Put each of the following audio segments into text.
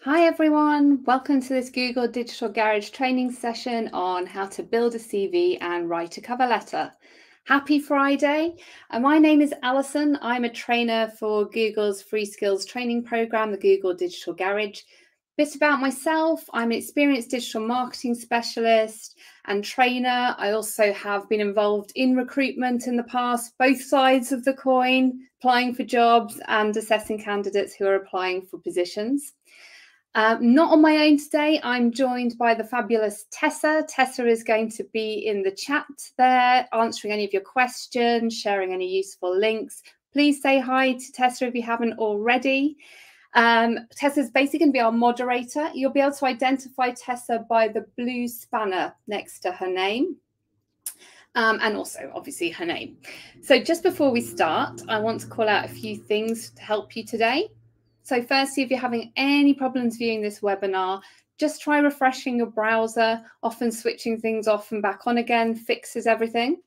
Hi everyone, welcome to this Google Digital Garage training session on how to build a CV and write a cover letter. Happy Friday. My name is Alison. I'm a trainer for Google's free skills training program, the Google Digital Garage. Bit about myself, I'm an experienced digital marketing specialist and trainer. I also have been involved in recruitment in the past, both sides of the coin, applying for jobs and assessing candidates who are applying for positions. Not on my own today. I'm joined by the fabulous Tessa. Tessa is going to be in the chat there, answering any of your questions, sharing any useful links. Please say hi to Tessa if you haven't already. Tessa's basically going to be our moderator. You'll be able to identify Tessa by the blue spanner next to her name. And also, obviously, her name. So just before we start, I want to call out a few things to help you today. So firstly, if you're having any problems viewing this webinar, just try refreshing your browser. Often switching things off and back on again fixes everything.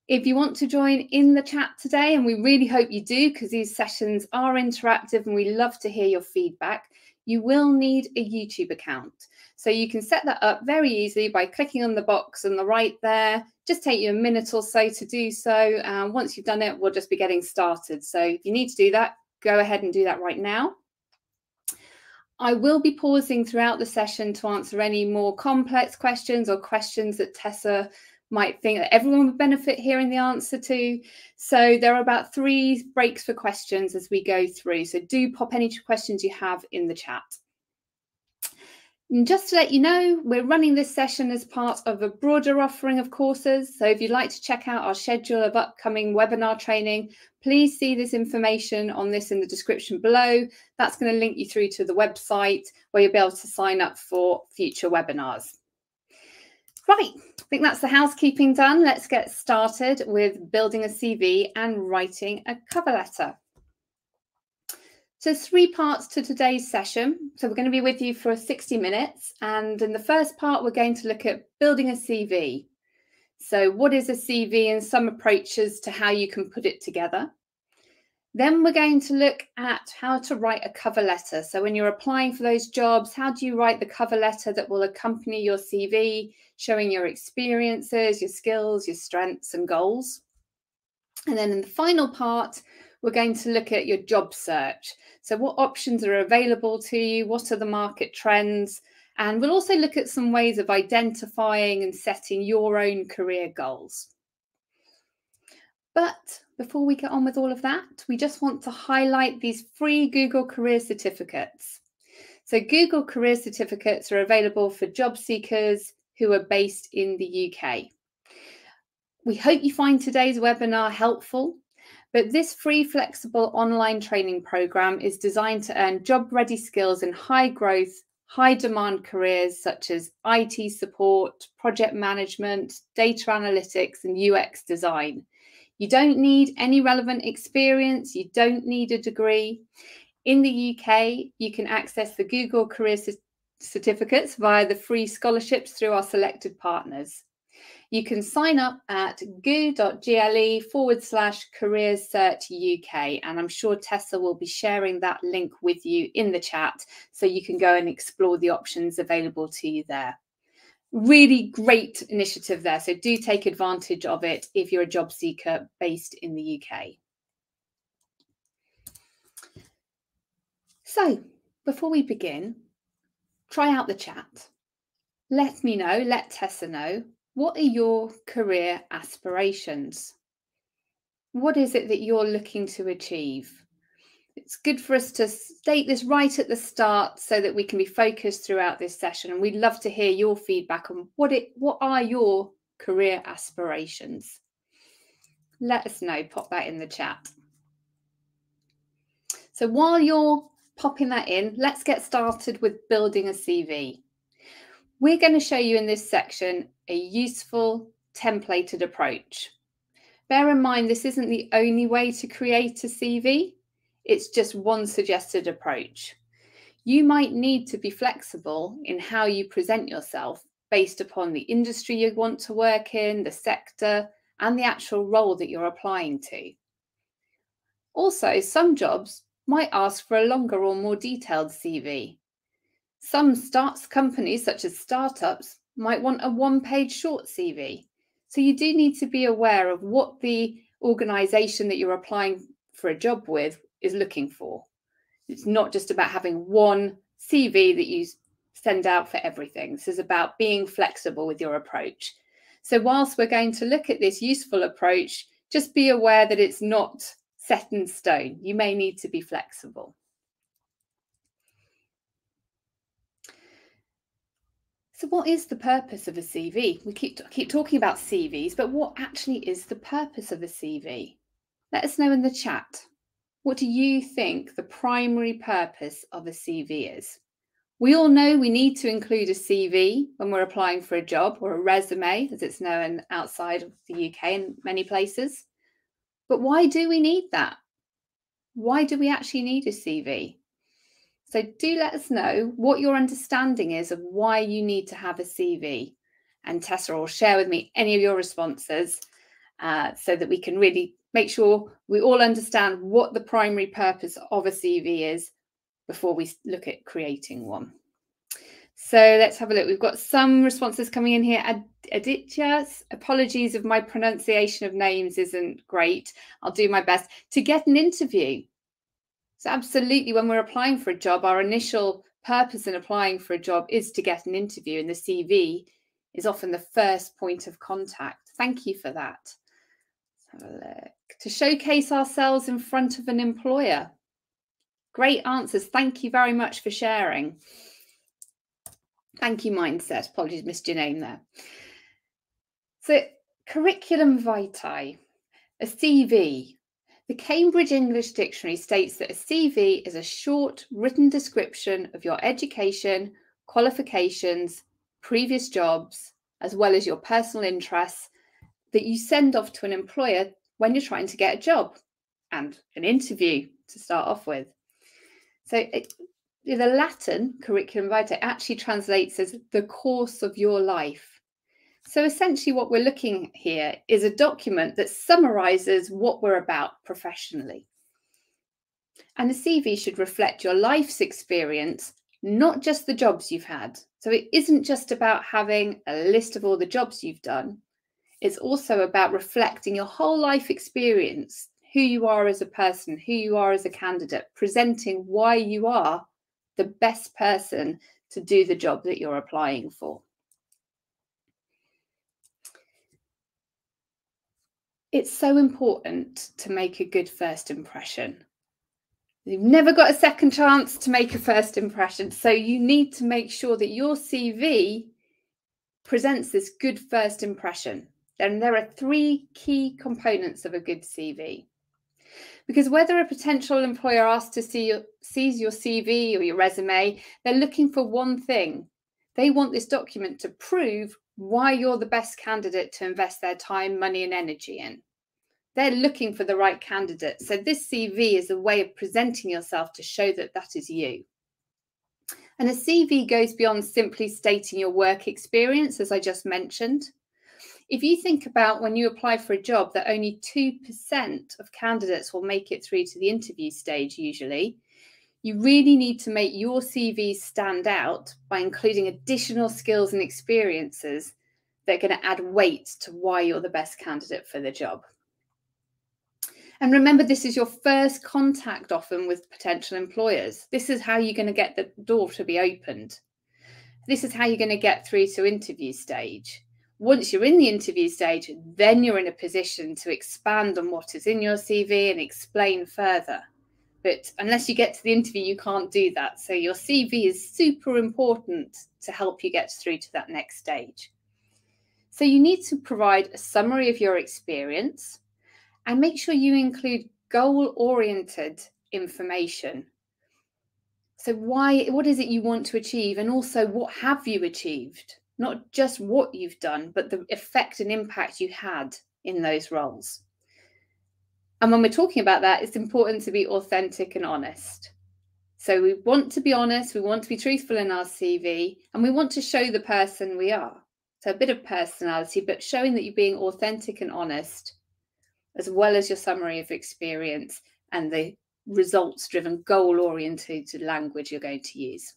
If you want to join in the chat today, and we really hope you do because these sessions are interactive and we love to hear your feedback, you will need a YouTube account. So you can set that up very easily by clicking on the box on the right there. Just take you a minute or so to do so. Once you've done it, we'll just be getting started. So if you need to do that, go ahead and do that right now. I will be pausing throughout the session to answer any more complex questions or questions that Tessa might think that everyone would benefit hearing the answer to. So there are about 3 breaks for questions as we go through. So do pop any questions you have in the chat. And just to let you know, we're running this session as part of a broader offering of courses. So if you'd like to check out our schedule of upcoming webinar training, please see this information on this in the description below. That's going to link you through to the website where you'll be able to sign up for future webinars. Right, I think that's the housekeeping done. Let's get started with building a CV and writing a cover letter. So 3 parts to today's session. So we're going to be with you for 60 minutes. And in the first part, we're going to look at building a CV. So what is a CV and some approaches to how you can put it together. Then we're going to look at how to write a cover letter. So when you're applying for those jobs, how do you write the cover letter that will accompany your CV, showing your experiences, your skills, your strengths and goals. And then in the final part, we're going to look at your job search. So what options are available to you? What are the market trends? And we'll also look at some ways of identifying and setting your own career goals. But before we get on with all of that, we just want to highlight these free Google Career Certificates. So Google Career Certificates are available for job seekers who are based in the UK. We hope you find today's webinar helpful, but this free flexible online training program is designed to earn job-ready skills in high-growth, high-demand careers such as IT support, project management, data analytics, and UX design. You don't need any relevant experience. You don't need a degree. In the UK, you can access the Google Career Certificates via the free scholarships through our selected partners. You can sign up at goo.gle/careersearchuk, and I'm sure Tessa will be sharing that link with you in the chat so you can go and explore the options available to you there. Really great initiative there, so do take advantage of it if you're a job seeker based in the UK. So before we begin, try out the chat. Let me know, let Tessa know, what are your career aspirations? What is it that you're looking to achieve? It's good for us to state this right at the start so that we can be focused throughout this session. And we'd love to hear your feedback on what are your career aspirations. Let us know, pop that in the chat. So while you're popping that in, let's get started with building a CV. We're going to show you in this section a useful templated approach. Bear in mind, this isn't the only way to create a CV. It's just one suggested approach. You might need to be flexible in how you present yourself based upon the industry you want to work in, the sector, and the actual role that you're applying to. Also, some jobs might ask for a longer or more detailed CV. Some companies, such as startups, might want a one-page short CV. So you do need to be aware of what the organisation that you're applying for a job with is looking for. It's not just about having one CV that you send out for everything. This is about being flexible with your approach. So whilst we're going to look at this useful approach, just be aware that it's not set in stone. You may need to be flexible. So what is the purpose of a CV? We keep talking about CVs, but what actually is the purpose of a CV? Let us know in the chat. What do you think the primary purpose of a CV is? We all know we need to include a CV when we're applying for a job, or a resume, as it's known outside of the UK in many places. But why do we need that? Why do we actually need a CV? So do let us know what your understanding is of why you need to have a CV. And Tessa will share with me any of your responses so that we can really make sure we all understand what the primary purpose of a CV is before we look at creating one. So let's have a look. We've got some responses coming in here. Aditya, apologies if my pronunciation of names isn't great. I'll do my best. To get an interview. So absolutely, when we're applying for a job, our initial purpose in applying for a job is to get an interview, and the CV is often the first point of contact. Thank you for that. Let's have a look. To showcase ourselves in front of an employer. Great answers. Thank you very much for sharing. Thank you, Mindset. Apologies, missed your name there. So, curriculum vitae, a CV. The Cambridge English Dictionary states that a CV is a short written description of your education, qualifications, previous jobs, as well as your personal interests that you send off to an employer when you're trying to get a job and an interview to start off with. So the Latin curriculum vitae actually translates as the course of your life. So essentially what we're looking at here is a document that summarises what we're about professionally. And the CV should reflect your life's experience, not just the jobs you've had. So it isn't just about having a list of all the jobs you've done. It's also about reflecting your whole life experience, who you are as a person, who you are as a candidate, presenting why you are the best person to do the job that you're applying for. It's so important to make a good first impression. You've never got a second chance to make a first impression, so you need to make sure that your CV presents this good first impression. Then there are three key components of a good CV. Because whether a potential employer asks to sees your CV or your resume, they're looking for one thing. They want this document to prove why you're the best candidate to invest their time, money, and energy in. They're looking for the right candidate. So this CV is a way of presenting yourself to show that that is you. And a CV goes beyond simply stating your work experience, as I just mentioned. If you think about when you apply for a job that only 2% of candidates will make it through to the interview stage usually, you really need to make your CV stand out by including additional skills and experiences that are going to add weight to why you're the best candidate for the job. And remember, this is your first contact often with potential employers. This is how you're going to get the door to be opened. This is how you're going to get through to interview stage. Once you're in the interview stage, then you're in a position to expand on what is in your CV and explain further. But unless you get to the interview, you can't do that. So your CV is super important to help you get through to that next stage. So you need to provide a summary of your experience and make sure you include goal-oriented information. So what is it you want to achieve? And also, what have you achieved? Not just what you've done, but the effect and impact you had in those roles. And when we're talking about that, it's important to be authentic and honest. So we want to be honest, we want to be truthful in our CV, and we want to show the person we are. So a bit of personality, but showing that you're being authentic and honest, as well as your summary of experience and the results-driven, goal-oriented language you're going to use.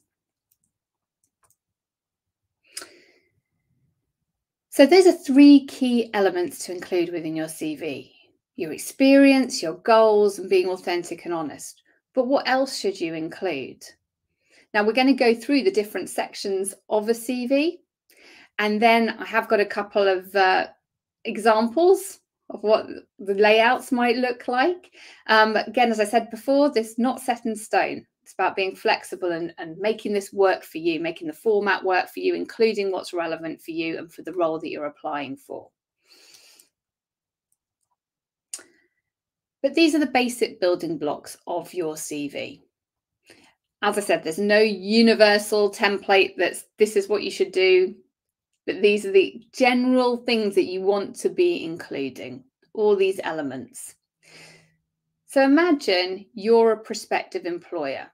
So those are 3 key elements to include within your CV: your experience, your goals, and being authentic and honest. But what else should you include? Now, we're going to go through the different sections of a CV, and then I have got a couple of examples of what the layouts might look like. Again, as I said before, this is not set in stone. It's about being flexible and making this work for you, making the format work for you, including what's relevant for you and for the role that you're applying for. But these are the basic building blocks of your CV. As I said, there's no universal template that's this is what you should do, but these are the general things that you want to be including, all these elements. So imagine you're a prospective employer.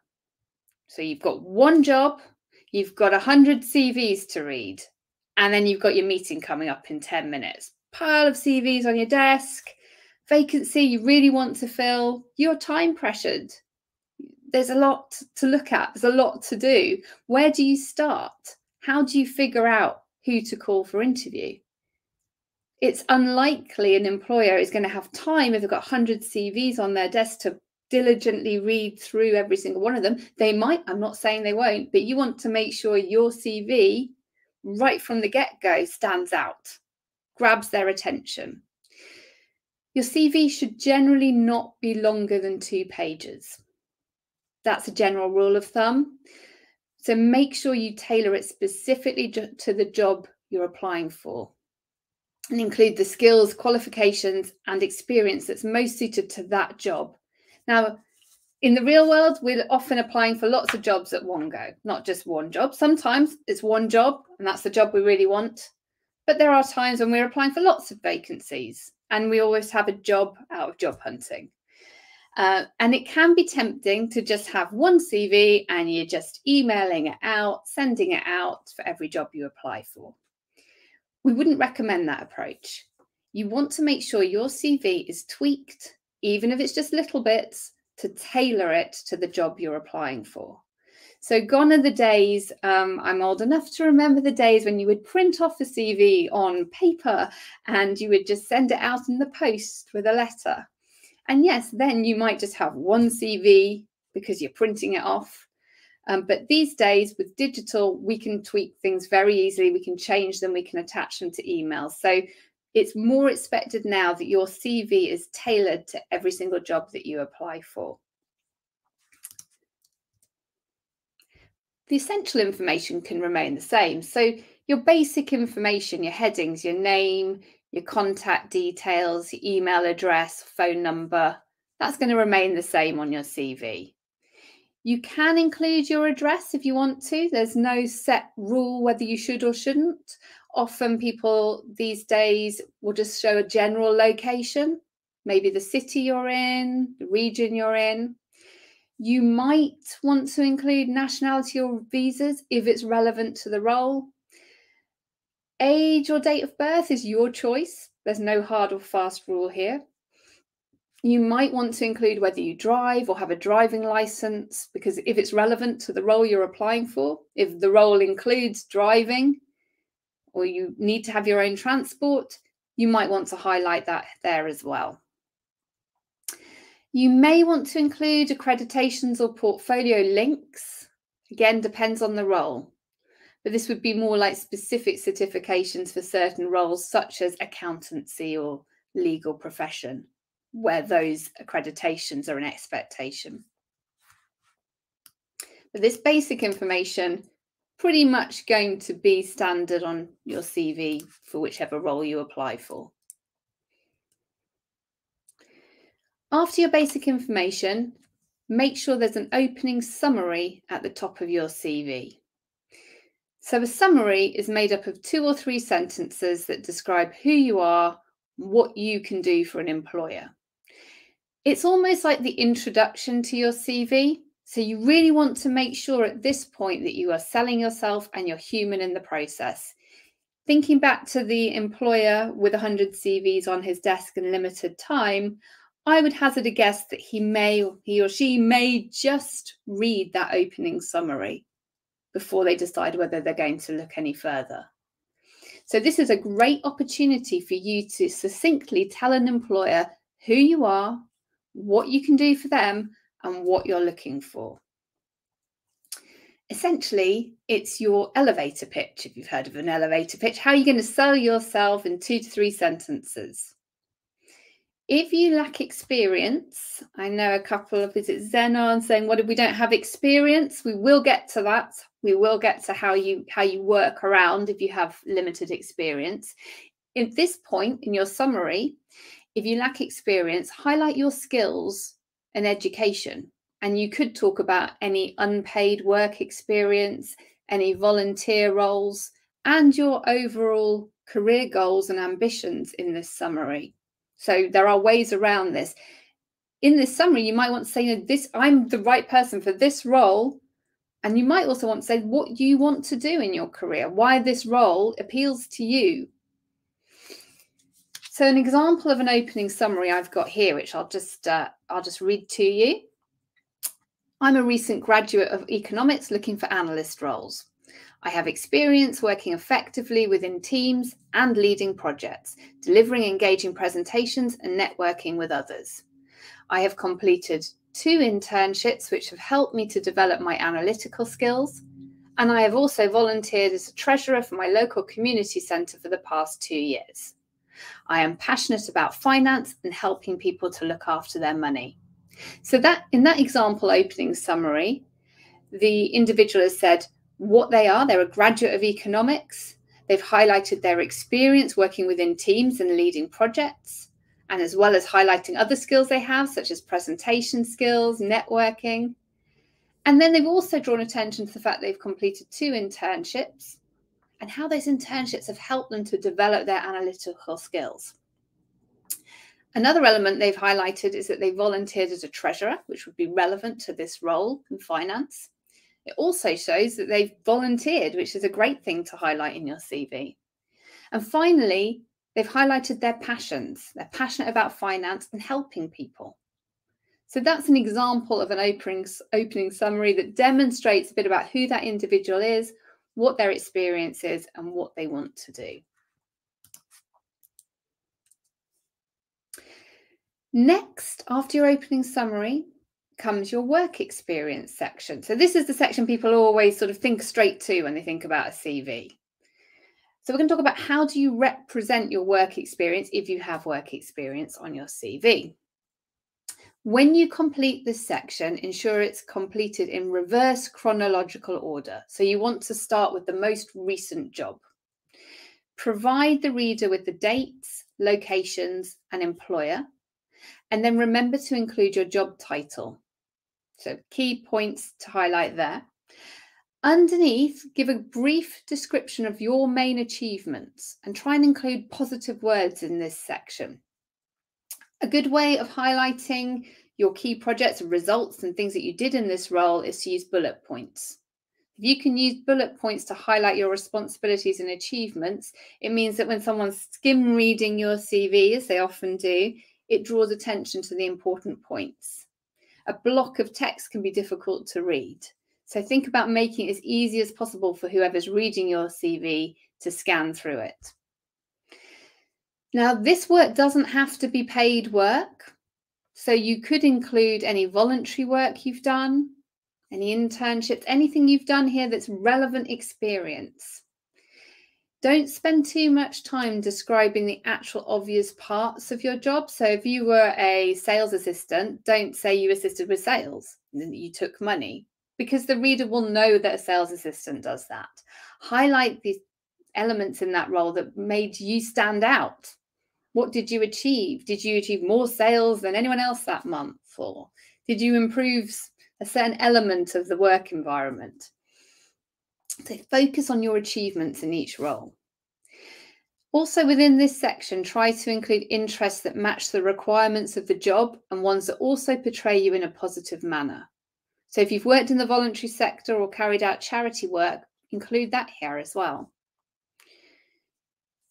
So you've got one job, you've got 100 CVs to read, and then you've got your meeting coming up in 10 minutes. Pile of CVs on your desk, vacancy you really want to fill, you're time pressured. There's a lot to look at, there's a lot to do. Where do you start? How do you figure out who to call for interview? It's unlikely an employer is going to have time if they've got 100 CVs on their desk to diligently read through every single one of them. They might, I'm not saying they won't, but you want to make sure your CV right from the get-go stands out, grabs their attention. Your CV should generally not be longer than 2 pages. That's a general rule of thumb. So make sure you tailor it specifically to the job you're applying for, and include the skills, qualifications, and experience that's most suited to that job. Now, in the real world, we're often applying for lots of jobs at one go, not just one job. Sometimes it's one job, and that's the job we really want. But there are times when we're applying for lots of vacancies, and we always have a job out of job hunting. And it can be tempting to just have one CV and you're just emailing it out, sending it out for every job you apply for. We wouldn't recommend that approach. You want to make sure your CV is tweaked, even if it's just little bits, to tailor it to the job you're applying for. So gone are the days, I'm old enough to remember the days when you would print off a CV on paper and you would just send it out in the post with a letter. And yes, then you might just have one CV because you're printing it off. But these days with digital, we can tweak things very easily. We can change them. We can attach them to emails. So it's more expected now that your CV is tailored to every single job that you apply for. The essential information can remain the same. So your basic information, your headings, your name, your contact details, your email address, phone number, that's going to remain the same on your CV. You can include your address if you want to. There's no set rule whether you should or shouldn't. Often people these days will just show a general location, maybe the city you're in, the region you're in. You might want to include nationality or visas if it's relevant to the role. Age or date of birth is your choice. There's no hard or fast rule here. You might want to include whether you drive or have a driving license, because if it's relevant to the role you're applying for, if the role includes driving or you need to have your own transport, you might want to highlight that there as well. You may want to include accreditations or portfolio links. Again, depends on the role. But this would be more like specific certifications for certain roles, such as accountancy or legal profession, where those accreditations are an expectation. But this basic information, pretty much going to be standard on your CV for whichever role you apply for. After your basic information, make sure there's an opening summary at the top of your CV. So a summary is made up of 2 or 3 sentences that describe who you are, what you can do for an employer. It's almost like the introduction to your CV. So you really want to make sure at this point that you are selling yourself and you're human in the process. Thinking back to the employer with 100 CVs on his desk and limited time, I would hazard a guess that he or she may just read that opening summary before they decide whether they're going to look any further. So this is a great opportunity for you to succinctly tell an employer who you are, what you can do for them, and what you're looking for. Essentially, it's your elevator pitch. If you've heard of an elevator pitch, how are you going to sell yourself in 2 to 3 sentences? If you lack experience, I know a couple of, is it Zenon saying, what if we don't have experience? We will get to that. We will get to how you work around if you have limited experience. At this point in your summary, if you lack experience, highlight your skills and education. And you could talk about any unpaid work experience, any volunteer roles, and your overall career goals and ambitions in this summary. So there are ways around this. In this summary, you might want to say, I'm the right person for this role. And you might also want to say what you want to do in your career, why this role appeals to you. So an example of an opening summary I've got here, which I'll just read to you. I'm a recent graduate of economics looking for analyst roles. I have experience working effectively within teams and leading projects, delivering engaging presentations and networking with others. I have completed 2 internships which have helped me to develop my analytical skills, and I have also volunteered as a treasurer for my local community centre for the past 2 years. I am passionate about finance and helping people to look after their money. So that in that example opening summary, the individual has said what they are. They're a graduate of economics. They've highlighted their experience working within teams and leading projects, and as well as highlighting other skills they have, such as presentation skills, networking. And then they've also drawn attention to the fact they've completed 2 internships and how those internships have helped them to develop their analytical skills. Another element they've highlighted is that they volunteered as a treasurer, which would be relevant to this role in finance. It also shows that they've volunteered, which is a great thing to highlight in your CV. And finally, they've highlighted their passions. They're passionate about finance and helping people. So that's an example of an opening summary that demonstrates a bit about who that individual is, what their experience is, and what they want to do. Next, after your opening summary, comes your work experience section. So this is the section people always sort of think straight to when they think about a CV. So we're going to talk about how do you represent your work experience if you have work experience on your CV. When you complete this section, ensure it's completed in reverse chronological order. So you want to start with the most recent job. Provide the reader with the dates, locations, and employer, and then remember to include your job title. So key points to highlight there. Underneath, give a brief description of your main achievements and try and include positive words in this section. A good way of highlighting your key projects and results and things that you did in this role is to use bullet points. If you can use bullet points to highlight your responsibilities and achievements, it means that when someone's skim reading your CV, as they often do, it draws attention to the important points. A block of text can be difficult to read. So think about making it as easy as possible for whoever's reading your CV to scan through it. Now, this work doesn't have to be paid work. So you could include any voluntary work you've done, any internships, anything you've done here that's relevant experience. Don't spend too much time describing the actual obvious parts of your job. So if you were a sales assistant, don't say you assisted with sales and that you took money, because the reader will know that a sales assistant does that. Highlight the elements in that role that made you stand out. What did you achieve? Did you achieve more sales than anyone else that month? Or did you improve a certain element of the work environment? So focus on your achievements in each role. Also within this section, try to include interests that match the requirements of the job and ones that also portray you in a positive manner. So if you've worked in the voluntary sector or carried out charity work, include that here as well.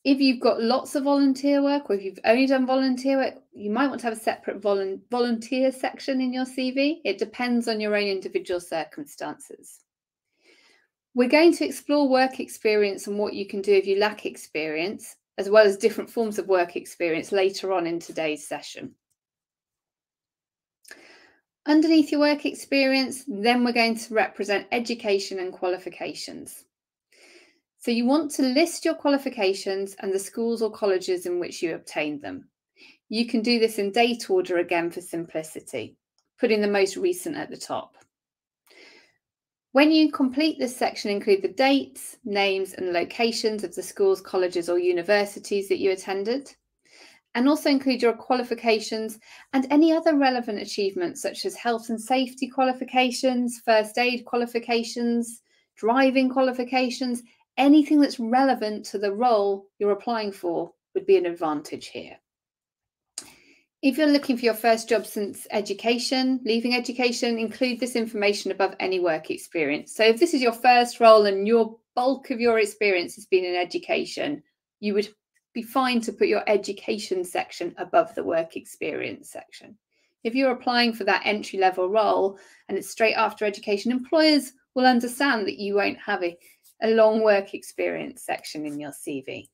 If you've got lots of volunteer work, or if you've only done volunteer work, you might want to have a separate volunteer section in your CV. It depends on your own individual circumstances. We're going to explore work experience and what you can do if you lack experience, as well as different forms of work experience later on in today's session. Underneath your work experience, then we're going to represent education and qualifications. So you want to list your qualifications and the schools or colleges in which you obtained them. You can do this in date order again for simplicity, putting the most recent at the top. When you complete this section, include the dates, names and locations of the schools, colleges or universities that you attended, and also include your qualifications and any other relevant achievements such as health and safety qualifications, first aid qualifications, driving qualifications. Anything that's relevant to the role you're applying for would be an advantage here. If you're looking for your first job since education, leaving education, include this information above any work experience. So if this is your first role and your bulk of your experience has been in education, you would be fine to put your education section above the work experience section. If you're applying for that entry-level role and it's straight after education, employers will understand that you won't have a long work experience section in your CV.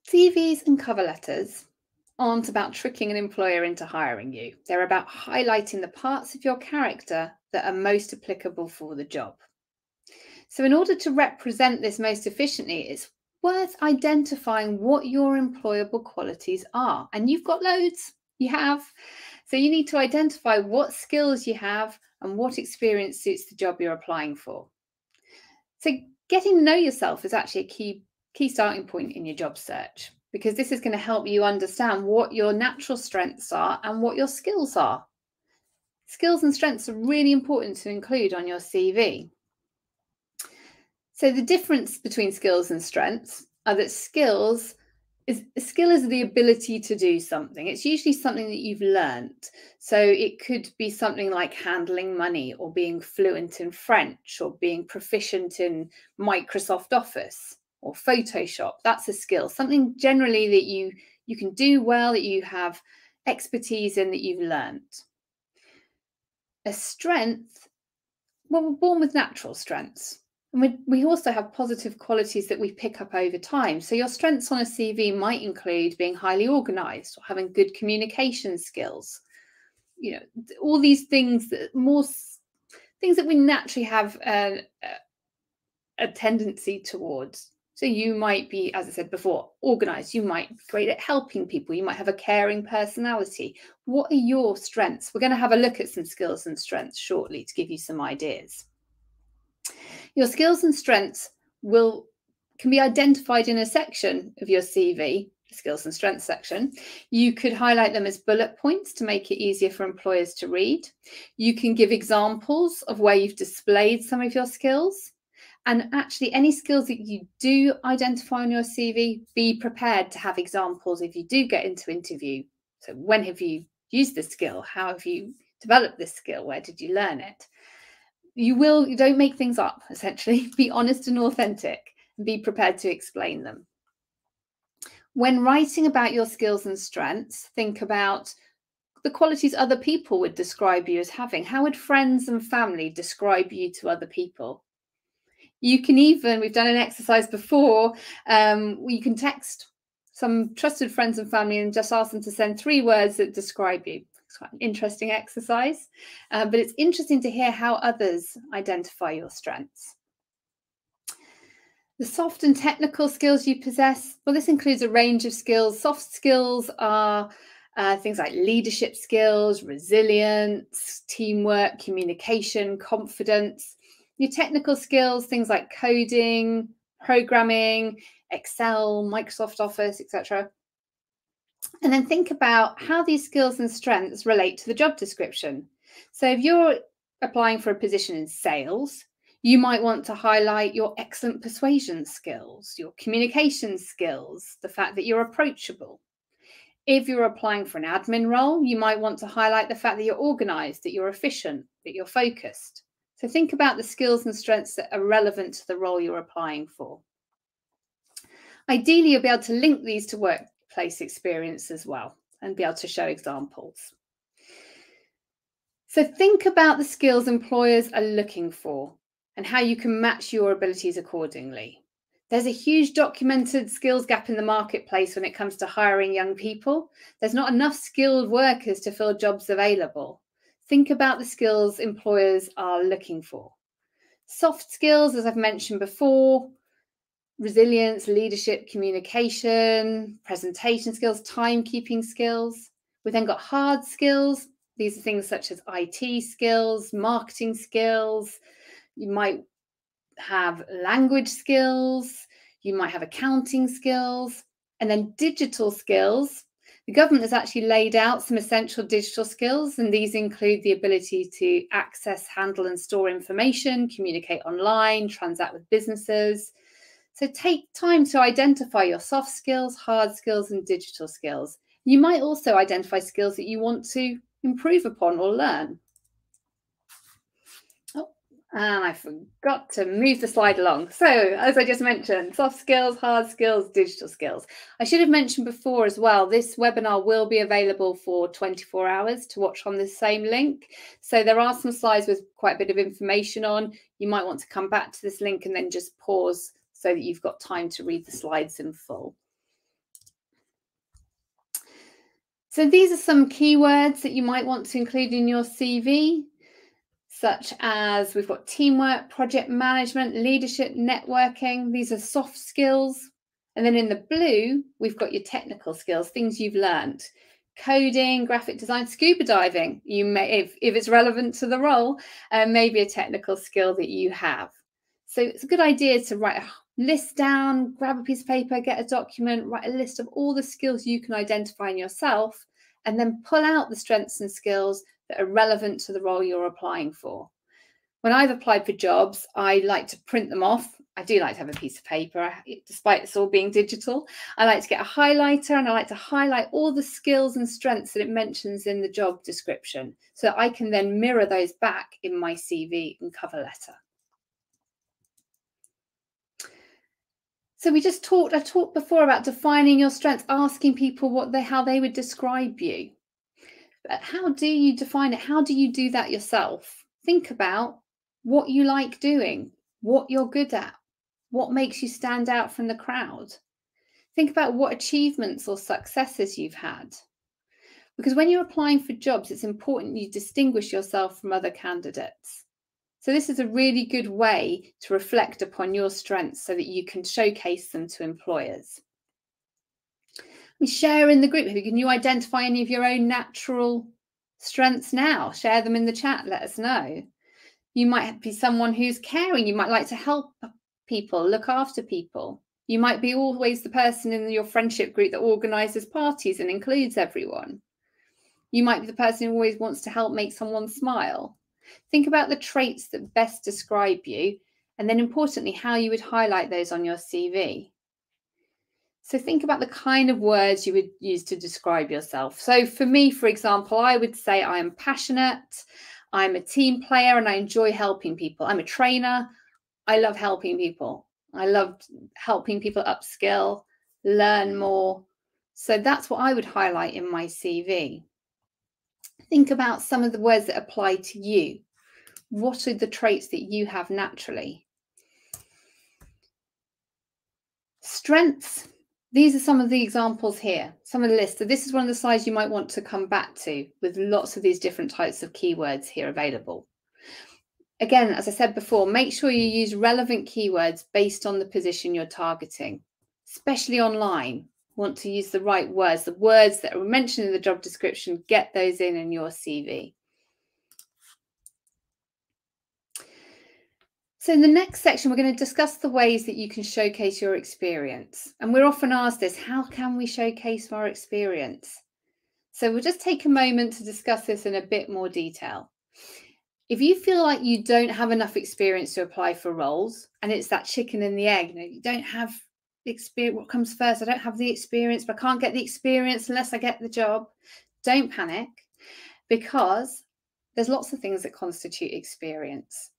CVs and cover letters aren't about tricking an employer into hiring you. They're about highlighting the parts of your character that are most applicable for the job. So in order to represent this most efficiently, it's worth identifying what your employable qualities are. And you've got loads, you have. So you need to identify what skills you have and what experience suits the job you're applying for. So getting to know yourself is actually a key starting point in your job search, because this is going to help you understand what your natural strengths are and what your skills are. Skills and strengths are really important to include on your CV. So the difference between skills and strengths are that skill is the ability to do something. It's usually something that you've learned. So it could be something like handling money or being fluent in French or being proficient in Microsoft Office or Photoshop. That's a skill, something generally that you can do well, that you have expertise in, that you've learned. A strength, well, we're born with natural strengths. And we also have positive qualities that we pick up over time. So your strengths on a CV might include being highly organized or having good communication skills. You know, all these things that we naturally have a tendency towards. So you might be, as I said before, organized. You might be great at helping people. You might have a caring personality. What are your strengths? We're going to have a look at some skills and strengths shortly to give you some ideas. Your skills and strengths can be identified in a section of your CV, the skills and strengths section. You could highlight them as bullet points to make it easier for employers to read. You can give examples of where you've displayed some of your skills. And actually, any skills that you do identify on your CV, be prepared to have examples if you do get into interview. So when have you used this skill? How have you developed this skill? Where did you learn it? You don't make things up, essentially. Be honest and authentic and be prepared to explain them. When writing about your skills and strengths, think about the qualities other people would describe you as having. How would friends and family describe you to other people? You can even, we've done an exercise before, you can text some trusted friends and family and just ask them to send 3 words that describe you. It's quite an interesting exercise, but it's interesting to hear how others identify your strengths. The soft and technical skills you possess, well, this includes a range of skills. Soft skills are things like leadership skills, resilience, teamwork, communication, confidence. Your technical skills, things like coding, programming, Excel, Microsoft Office, etc. And then think about how these skills and strengths relate to the job description. So if you're applying for a position in sales, you might want to highlight your excellent persuasion skills, your communication skills, the fact that you're approachable. If you're applying for an admin role, you might want to highlight the fact that you're organized, that you're efficient, that you're focused. So think about the skills and strengths that are relevant to the role you're applying for. Ideally, you'll be able to link these to workplace experience as well and be able to show examples. So think about the skills employers are looking for and how you can match your abilities accordingly. There's a huge documented skills gap in the marketplace when it comes to hiring young people. There's not enough skilled workers to fill jobs available. Think about the skills employers are looking for. Soft skills, as I've mentioned before, resilience, leadership, communication, presentation skills, timekeeping skills. We've then got hard skills. These are things such as IT skills, marketing skills. You might have language skills. You might have accounting skills. And then digital skills. The government has actually laid out some essential digital skills, and these include the ability to access, handle, and store information, communicate online, transact with businesses. So take time to identify your soft skills, hard skills, and digital skills. You might also identify skills that you want to improve upon or learn. Oh, and I forgot to move the slide along. So, as I just mentioned, soft skills, hard skills, digital skills. I should have mentioned before as well, this webinar will be available for 24 hours to watch on the same link. So there are some slides with quite a bit of information on. You might want to come back to this link and then just pause so that you've got time to read the slides in full. So these are some keywords that you might want to include in your CV, such as we've got teamwork, project management, leadership, networking. These are soft skills. And then in the blue, we've got your technical skills, things you've learned. Coding, graphic design, scuba diving. You may, if it's relevant to the role, maybe a technical skill that you have. So it's a good idea to write a list down, grab a piece of paper, get a document, write a list of all the skills you can identify in yourself, and then pull out the strengths and skills that are relevant to the role you're applying for. When I've applied for jobs, I like to print them off. I do like to have a piece of paper, despite this all being digital. I like to get a highlighter and I like to highlight all the skills and strengths that it mentions in the job description so that I can then mirror those back in my CV and cover letter. So I talked before about defining your strengths, asking people how they would describe you. But how do you define it? How do you do that yourself? Think about what you like doing, what you're good at, what makes you stand out from the crowd. Think about what achievements or successes you've had. Because when you're applying for jobs, it's important you distinguish yourself from other candidates. So this is a really good way to reflect upon your strengths so that you can showcase them to employers. We share in the group. Can you identify any of your own natural strengths now? Share them in the chat. Let us know. You might be someone who's caring. You might like to help people, look after people. You might be always the person in your friendship group that organises parties and includes everyone. You might be the person who always wants to help make someone smile. Think about the traits that best describe you, and then importantly, how you would highlight those on your CV. So think about the kind of words you would use to describe yourself. So for me, for example, I would say I am passionate, I'm a team player, and I enjoy helping people. I'm a trainer. I love helping people. I love helping people upskill, learn more. So that's what I would highlight in my CV. Think about some of the words that apply to you. What are the traits that you have naturally? Strengths. These are some of the examples here, some of the lists. So this is one of the slides you might want to come back to with lots of these different types of keywords here available. Again, as I said before, make sure you use relevant keywords based on the position you're targeting, especially online. Want to use the right words, the words that are mentioned in the job description, get those in your CV. So in the next section, we're going to discuss the ways that you can showcase your experience. And we're often asked this, how can we showcase our experience? So we'll just take a moment to discuss this in a bit more detail. If you feel like you don't have enough experience to apply for roles, and it's that chicken and the egg, you don't have the experience, what comes first? I don't have the experience, but I can't get the experience unless I get the job. Don't panic, because there's lots of things that constitute experience.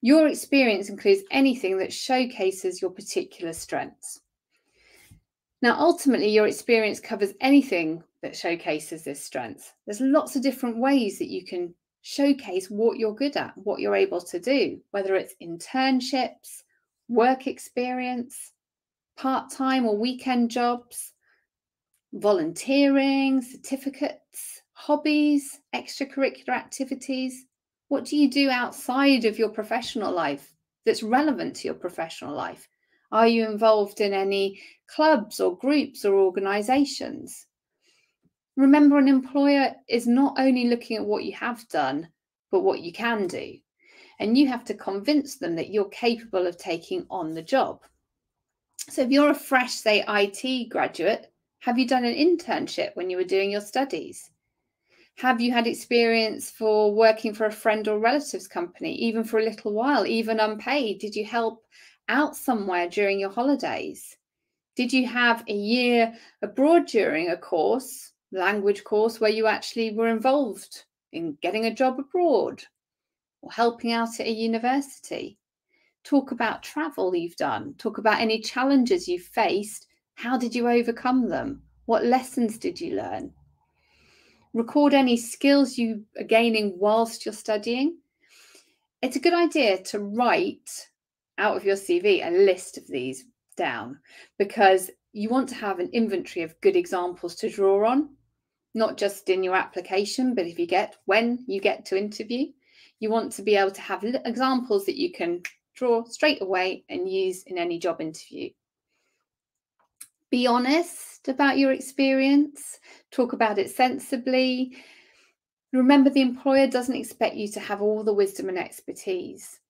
Your experience includes anything that showcases your particular strengths. Now, ultimately, your experience covers anything that showcases this strength. There's lots of different ways that you can Showcase what you're good at, what you're able to do, whether it's internships, work experience, part-time or weekend jobs, volunteering, certificates, hobbies, extracurricular activities. What do you do outside of your professional life that's relevant to your professional life? Are you involved in any clubs or groups or organizations? Remember, an employer is not only looking at what you have done, but what you can do. And you have to convince them that you're capable of taking on the job. So if you're a fresh, say, IT graduate, have you done an internship when you were doing your studies? Have you had experience for working for a friend or relative's company, even for a little while, even unpaid? Did you help out somewhere during your holidays? Did you have a year abroad during a course, language course, where you actually were involved in getting a job abroad or helping out at a university? Talk about travel you've done. Talk about any challenges you've faced. How did you overcome them? What lessons did you learn? Record any skills you are gaining whilst you're studying. It's a good idea to write out of your CV a list of these down, because you want to have an inventory of good examples to draw on, not just in your application, but when you get to interview, you want to be able to have examples that you can draw straight away and use in any job interview. Be honest about your experience, talk about it sensibly. Remember, the employer doesn't expect you to have all the wisdom and expertise.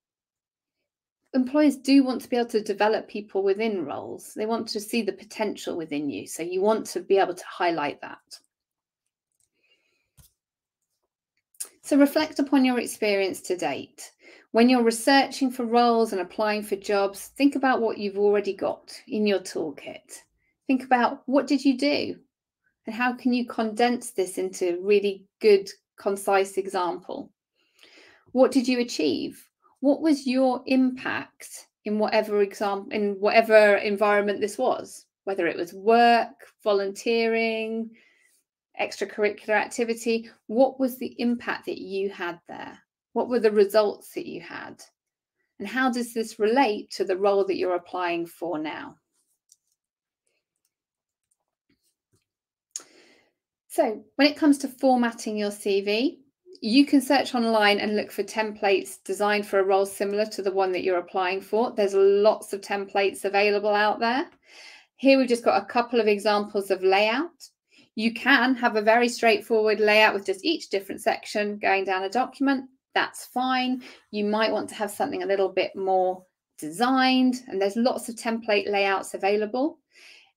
Employers do want to be able to develop people within roles. They want to see the potential within you. So you want to be able to highlight that. So reflect upon your experience to date. When you're researching for roles and applying for jobs, think about what you've already got in your toolkit. Think about, what did you do? And how can you condense this into a really good, concise example? What did you achieve? What was your impact in whatever environment this was? Whether it was work, volunteering, extracurricular activity, what was the impact that you had there? What were the results that you had? And how does this relate to the role that you're applying for now? So when it comes to formatting your CV, you can search online and look for templates designed for a role similar to the one that you're applying for. There's lots of templates available out there. Here we've just got a couple of examples of layout. You can have a very straightforward layout with just each different section going down a document. That's fine. You might want to have something a little bit more designed, and there's lots of template layouts available.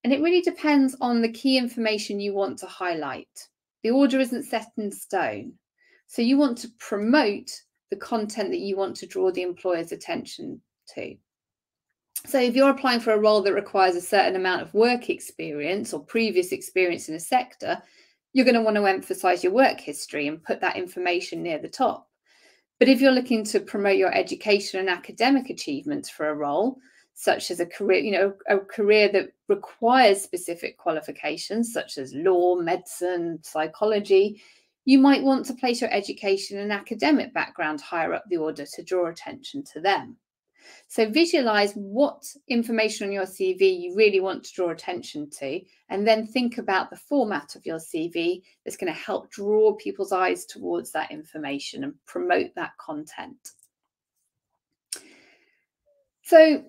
And it really depends on the key information you want to highlight. The order isn't set in stone. So you want to promote the content that you want to draw the employer's attention to. So if you're applying for a role that requires a certain amount of work experience or previous experience in a sector, you're going to want to emphasize your work history and put that information near the top. But if you're looking to promote your education and academic achievements for a role, such as a career that requires specific qualifications, such as law, medicine, psychology, you might want to place your education and academic background higher up the order to draw attention to them. So visualize what information on your CV you really want to draw attention to, and then think about the format of your CV that's going to help draw people's eyes towards that information and promote that content. So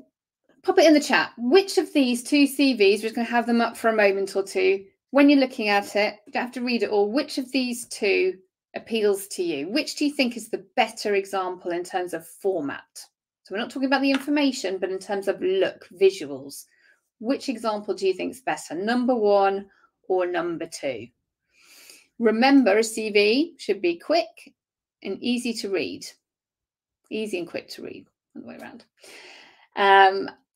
pop it in the chat. Which of these two CVs, we're just going to have them up for a moment or two. When you're looking at it, you don't have to read it all. Which of these two appeals to you? Which do you think is the better example in terms of format? So we're not talking about the information, but in terms of look, visuals. Which example do you think is better, number 1 or number 2? Remember, a CV should be quick and easy to read. Easy and quick to read, all the way around.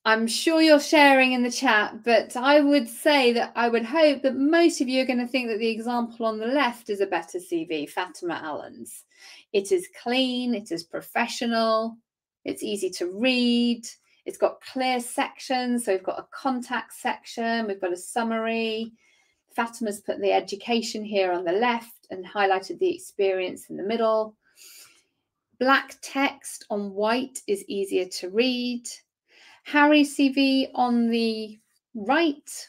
I'm sure you're sharing in the chat, but I would say that I would hope that most of you are going to think that the example on the left is a better CV, Fatima Allen's. It is clean, it is professional, it's easy to read, it's got clear sections. So we've got a contact section, we've got a summary. Fatima's put the education here on the left and highlighted the experience in the middle. Black text on white is easier to read. Harry's CV on the right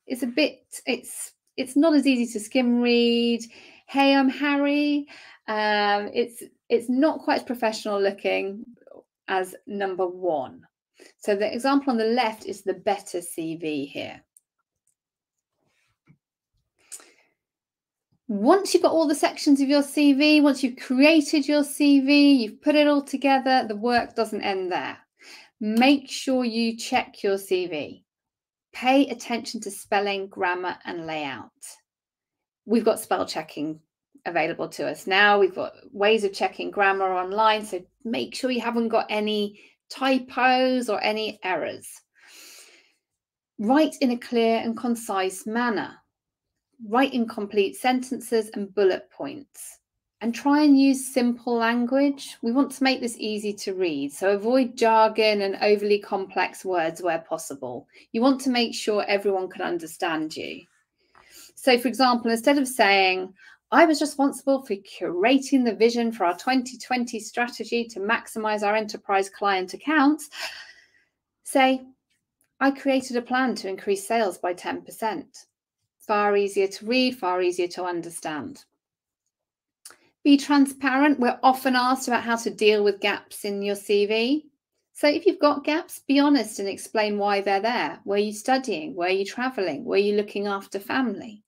is a bit, it's not as easy to skim read. Hey, I'm Harry. It's not quite as professional looking as number 1. So the example on the left is the better CV here. Once you've got all the sections of your CV, once you've created your CV, you've put it all together, the work doesn't end there. Make sure you check your CV. Pay attention to spelling, grammar, and layout. We've got spell checking available to us now. We've got ways of checking grammar online, so make sure you haven't got any typos or any errors. Write in a clear and concise manner. Write in complete sentences and bullet points, and try and use simple language. We want to make this easy to read, so avoid jargon and overly complex words where possible. You want to make sure everyone can understand you. So, for example, instead of saying, I was responsible for curating the vision for our 2020 strategy to maximize our enterprise client accounts, say, I created a plan to increase sales by 10%. Far easier to read, far easier to understand. Be transparent. We're often asked about how to deal with gaps in your CV. So if you've got gaps, be honest and explain why they're there. Were you studying? Were you traveling? Were you looking after family?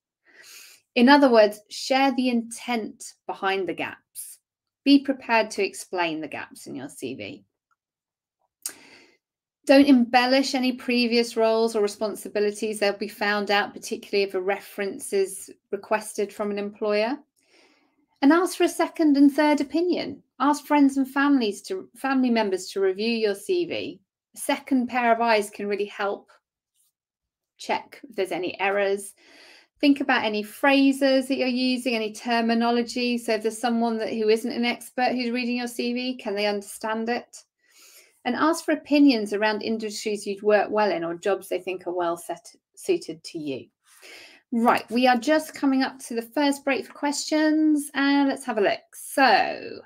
In other words, share the intent behind the gaps. Be prepared to explain the gaps in your CV. Don't embellish any previous roles or responsibilities. They'll be found out, particularly if a reference is requested from an employer. And ask for a second and third opinion. Ask friends and family members to review your CV. A second pair of eyes can really help check if there's any errors. Think about any phrases that you're using, any terminology. So if there's someone who isn't an expert who's reading your CV, can they understand it? And ask for opinions around industries you'd work well in or jobs they think are well suited to you. Right, we are just coming up to the first break for questions, and let's have a look. So,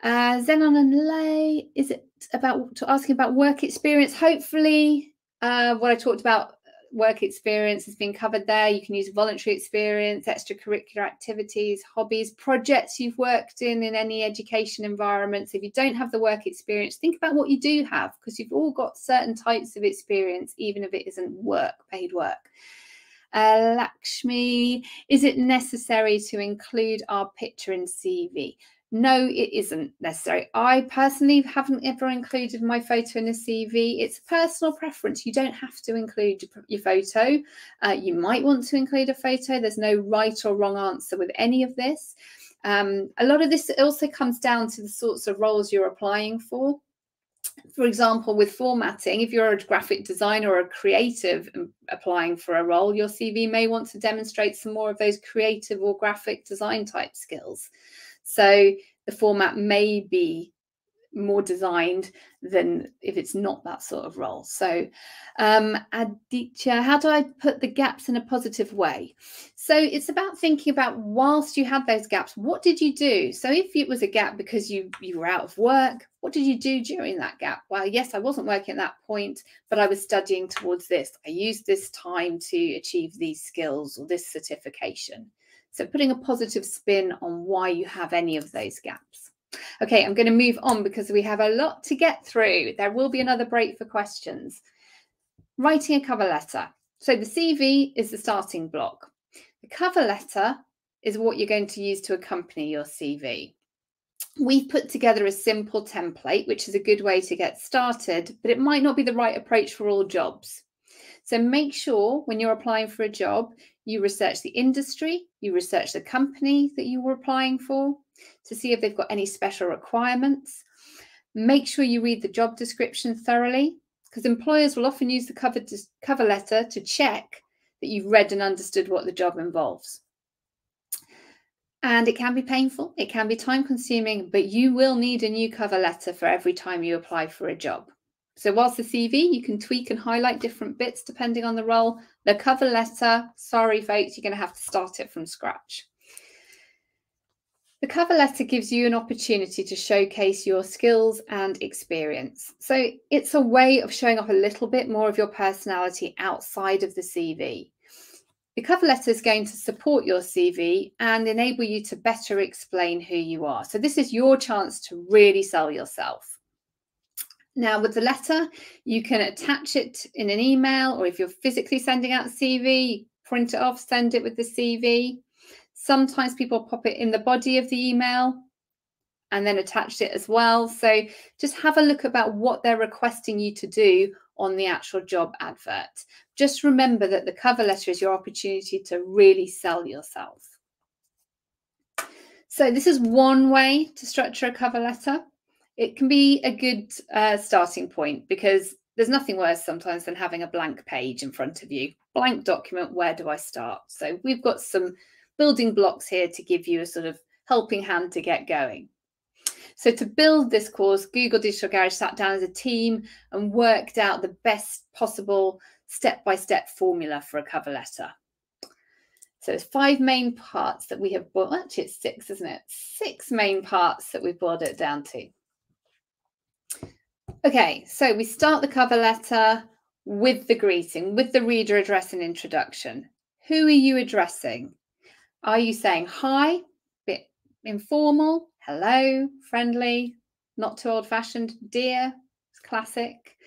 Zenon and Lay, is it about asking about work experience? Hopefully, what I talked about work experience has been covered there. You can use voluntary experience, extracurricular activities, hobbies, projects you've worked in any education environments. If you don't have the work experience, think about what you do have, because you've all got certain types of experience, even if it isn't work, paid work. Lakshmi, is it necessary to include our picture in CV? No, it isn't necessary. I personally haven't ever included my photo in a CV. It's a personal preference. You don't have to include your photo. You might want to include a photo. There's no right or wrong answer with any of this. A lot of this also comes down to the sorts of roles you're applying for. For example, with formatting, if you're a graphic designer or a creative applying for a role, your CV may want to demonstrate some more of those creative or graphic design type skills. So the format may be more designed than if it's not that sort of role. So Aditya, how do I put the gaps in a positive way? So it's about thinking about, whilst you had those gaps, what did you do? So if it was a gap because you were out of work, what did you do during that gap? Well, yes, I wasn't working at that point, but I was studying towards this. I used this time to achieve these skills or this certification. So putting a positive spin on why you have any of those gaps. Okay, I'm going to move on because we have a lot to get through. There will be another break for questions. Writing a cover letter. So the CV is the starting block. The cover letter is what you're going to use to accompany your CV. We've put together a simple template, which is a good way to get started, but it might not be the right approach for all jobs. So make sure when you're applying for a job, you research the industry, you research the company that you were applying for to see if they've got any special requirements. Make sure you read the job description thoroughly, because employers will often use the cover letter to check that you've read and understood what the job involves. And it can be painful, it can be time consuming, but you will need a new cover letter for every time you apply for a job. So whilst the CV, you can tweak and highlight different bits depending on the role, the cover letter, sorry folks, you're going to have to start it from scratch. The cover letter gives you an opportunity to showcase your skills and experience. So it's a way of showing off a little bit more of your personality outside of the CV. The cover letter is going to support your CV and enable you to better explain who you are. So this is your chance to really sell yourself. Now, with the letter, you can attach it in an email, or if you're physically sending out a CV, print it off, send it with the CV. Sometimes people pop it in the body of the email and then attach it as well. So just have a look about what they're requesting you to do on the actual job advert. Just remember that the cover letter is your opportunity to really sell yourself. So this is one way to structure a cover letter. It can be a good starting point, because there's nothing worse sometimes than having a blank page in front of you. Blank document, where do I start? So we've got some building blocks here to give you a sort of helping hand to get going. So to build this course, Google Digital Garage sat down as a team and worked out the best possible step-by-step formula for a cover letter. So there's 5 main parts that we have brought, actually it's 6, isn't it? 6 main parts that we've boiled it down to. Okay, so we start the cover letter with the greeting, with the reader address and introduction. Who are you addressing? Are you saying hi, bit informal, hello, friendly, not too old-fashioned, dear, it's classic.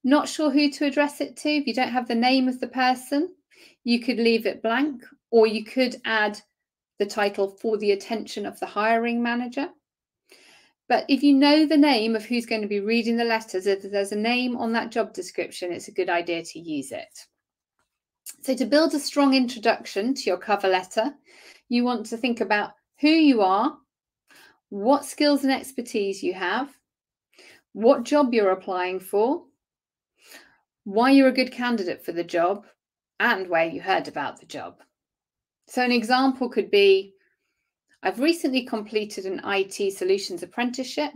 Not sure who to address it to. If you don't have the name of the person, you could leave it blank, or you could add the title for the attention of the hiring manager. But if you know the name of who's going to be reading the letters, if there's a name on that job description, it's a good idea to use it. So to build a strong introduction to your cover letter, you want to think about who you are, what skills and expertise you have, what job you're applying for, why you're a good candidate for the job, and where you heard about the job. So an example could be, I've recently completed an IT solutions apprenticeship.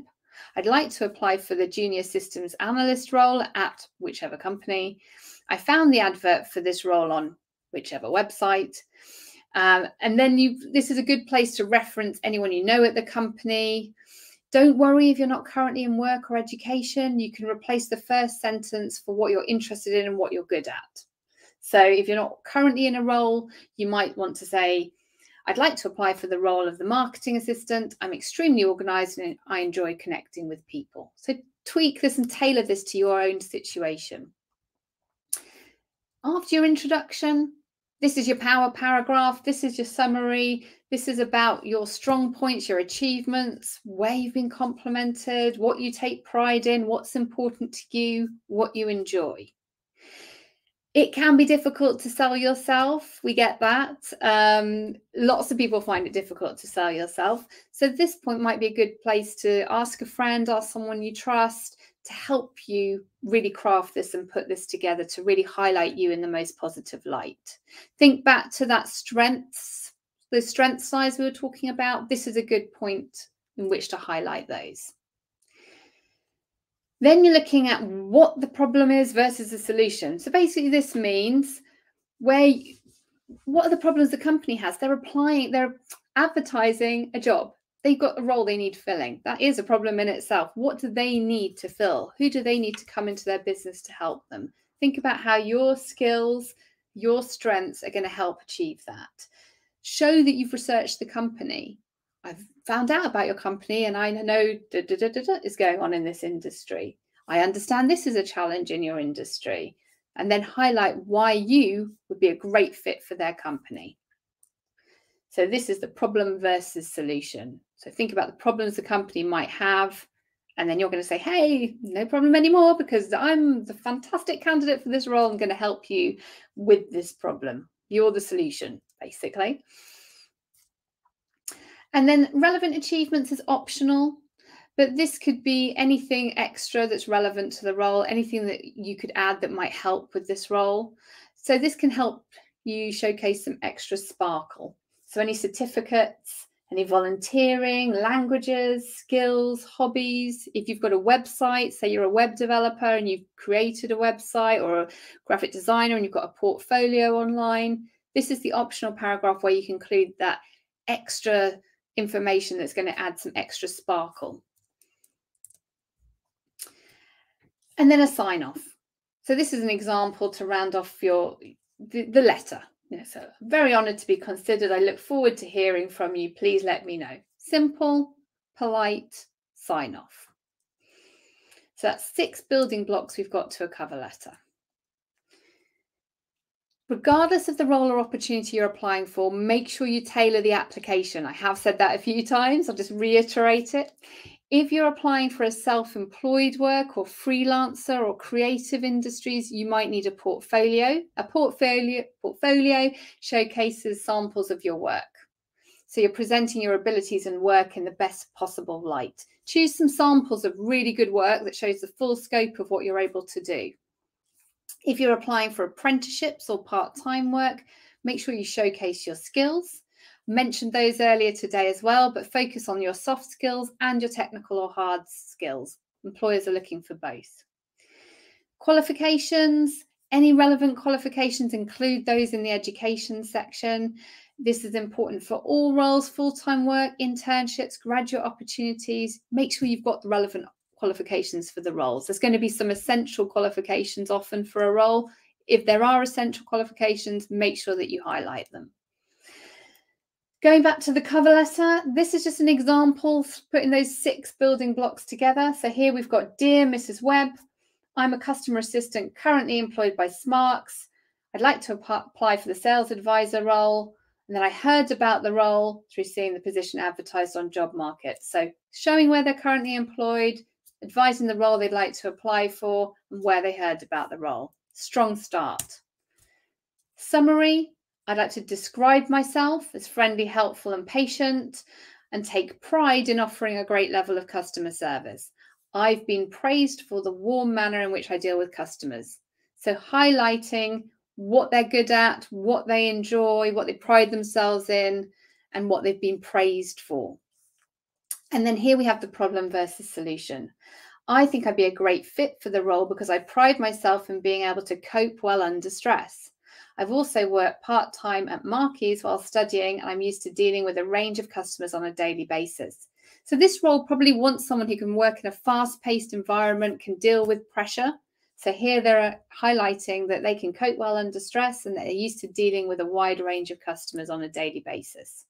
I'd like to apply for the junior systems analyst role at whichever company. I found the advert for this role on whichever website. And then this is a good place to reference anyone you know at the company. Don't worry if you're not currently in work or education. You can replace the first sentence for what you're interested in and what you're good at. So if you're not currently in a role, you might want to say, I'd like to apply for the role of the marketing assistant. I'm extremely organised and I enjoy connecting with people. So tweak this and tailor this to your own situation. After your introduction, this is your power paragraph. This is your summary. This is about your strong points, your achievements, where you've been complimented, what you take pride in, what's important to you, what you enjoy. It can be difficult to sell yourself. We get that. Lots of people find it difficult to sell yourself. So this point might be a good place to ask a friend, ask someone you trust to help you really craft this and put this together to really highlight you in the most positive light. Think back to that the strength size we were talking about. This is a good point in which to highlight those. Then you're looking at what the problem is versus the solution. So basically this means what are the problems the company has? They're advertising a job. They've got a role they need filling. That is a problem in itself. What do they need to fill? Who do they need to come into their business to help them? Think about how your skills, your strengths are going to help achieve that. Show that you've researched the company. I've found out about your company and I know is going on in this industry. I understand this is a challenge in your industry. And then highlight why you would be a great fit for their company. So this is the problem versus solution. So think about the problems the company might have. And then you're going to say, hey, no problem anymore because I'm the fantastic candidate for this role. I'm going to help you with this problem. You're the solution, basically. And then relevant achievements is optional, but this could be anything extra that's relevant to the role, anything that you could add that might help with this role. So this can help you showcase some extra sparkle. So any certificates, any volunteering, languages, skills, hobbies. If you've got a website, say you're a web developer and you've created a website, or a graphic designer and you've got a portfolio online, this is the optional paragraph where you can include that extra information that's going to add some extra sparkle. And then a sign off. So this is an example to round off the letter. So very honoured to be considered. I look forward to hearing from you. Please let me know. Simple, polite, sign off. So that's 6 building blocks we've got to a cover letter. Regardless of the role or opportunity you're applying for, make sure you tailor the application. I have said that a few times. I'll just reiterate it. If you're applying for a self-employed work or freelancer or creative industries, you might need a portfolio. A portfolio showcases samples of your work. So you're presenting your abilities and work in the best possible light. Choose some samples of really good work that shows the full scope of what you're able to do. If you're applying for apprenticeships or part-time work, make sure you showcase your skills. Mentioned those earlier today as well, but focus on your soft skills and your technical or hard skills. Employers are looking for both. Qualifications, any relevant qualifications, include those in the education section. This is important for all roles, full-time work, internships, graduate opportunities. Make sure you've got the relevant qualifications for the roles. There's going to be some essential qualifications often for a role. If there are essential qualifications, make sure that you highlight them. Going back to the cover letter, this is just an example, putting those 6 building blocks together. So here we've got, Dear Mrs. Webb, I'm a customer assistant currently employed by Smarks. I'd like to apply for the sales advisor role. And then I heard about the role through seeing the position advertised on Job Market. So showing where they're currently employed, advising the role they'd like to apply for, and where they heard about the role. Strong start. Summary. I'd like to describe myself as friendly, helpful, and patient, and take pride in offering a great level of customer service. I've been praised for the warm manner in which I deal with customers. So highlighting what they're good at, what they enjoy, what they pride themselves in, and what they've been praised for. And then here we have the problem versus solution. I think I'd be a great fit for the role because I pride myself in being able to cope well under stress. I've also worked part-time at Marquis while studying, and I'm used to dealing with a range of customers on a daily basis. So this role probably wants someone who can work in a fast-paced environment, can deal with pressure. So here they're highlighting that they can cope well under stress and that they're used to dealing with a wide range of customers on a daily basis.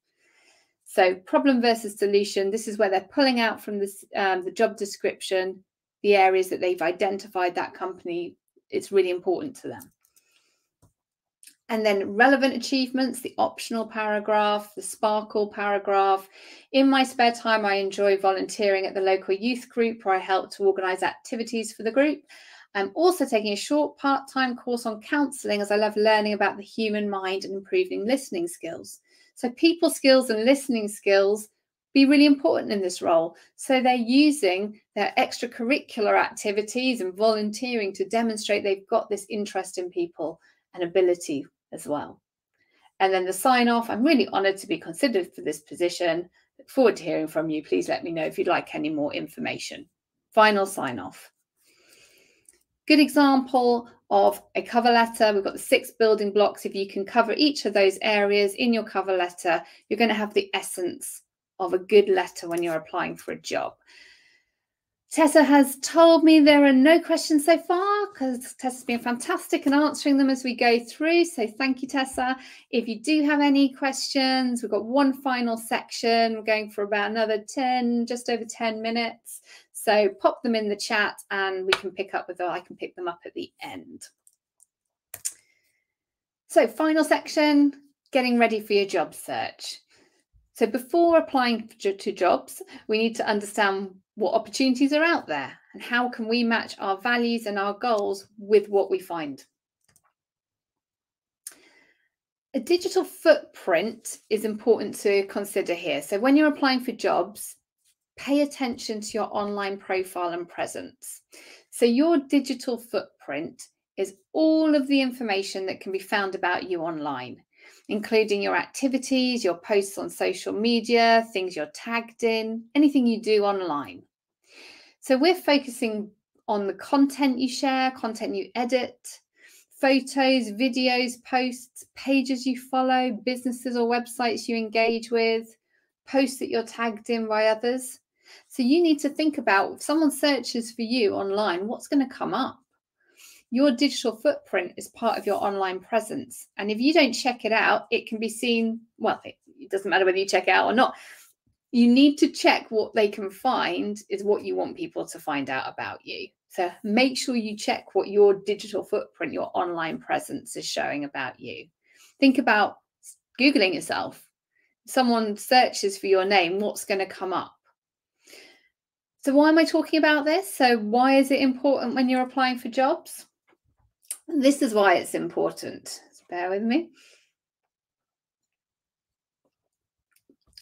So problem versus solution, this is where they're pulling out from this, the job description, the areas that they've identified that company, it's really important to them. And then relevant achievements, the optional paragraph, the sparkle paragraph. In my spare time, I enjoy volunteering at the local youth group where I help to organise activities for the group. I'm also taking a short part-time course on counselling as I love learning about the human mind and improving listening skills. So people skills and listening skills be really important in this role. So they're using their extracurricular activities and volunteering to demonstrate they've got this interest in people and ability as well. And then the sign off, I'm really honoured to be considered for this position. Look forward to hearing from you. Please let me know if you'd like any more information. Final sign off. Good example of a cover letter. We've got the 6 building blocks. If you can cover each of those areas in your cover letter, you're going to have the essence of a good letter when you're applying for a job. Tessa has told me there are no questions so far because Tessa's been fantastic in answering them as we go through. So thank you, Tessa. If you do have any questions, we've got one final section. We're going for about another 10, just over 10 minutes. So pop them in the chat and we can pick up with them. I can pick them up at the end. So final section, getting ready for your job search. So before applying to jobs, we need to understand what opportunities are out there and how can we match our values and our goals with what we find. A digital footprint is important to consider here. So when you're applying for jobs, pay attention to your online profile and presence. So your digital footprint is all of the information that can be found about you online, including your activities, your posts on social media, things you're tagged in, anything you do online. So we're focusing on the content you share, content you edit, photos, videos, posts, pages you follow, businesses or websites you engage with, posts that you're tagged in by others. So you need to think about, if someone searches for you online, what's going to come up? Your digital footprint is part of your online presence. And if you don't check it out, it can be seen, well, it doesn't matter whether you check it out or not. You need to check what they can find is what you want people to find out about you. So make sure you check what your digital footprint, your online presence is showing about you. Think about Googling yourself. If someone searches for your name, what's going to come up? So why am I talking about this? So why is it important when you're applying for jobs? This is why it's important. Just bear with me.